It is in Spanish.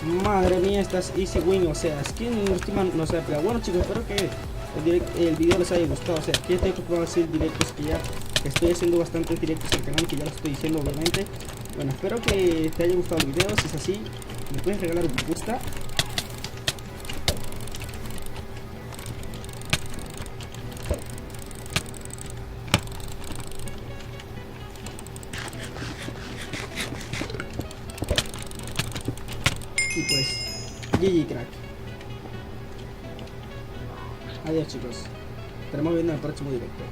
Madre mía, estas Easy Win, o sea, es que en última no se ha pegado. Bueno chicos, espero que el video les haya gustado. O sea, que tengo que probar hacer directos, que ya estoy haciendo bastantes directos al canal, que ya lo estoy diciendo obviamente. Bueno, espero que te haya gustado el video. Si es así, me puedes regalar un me gusta. Y pues, GG crack. Adiós chicos. Estaremos viendo en el próximo directo.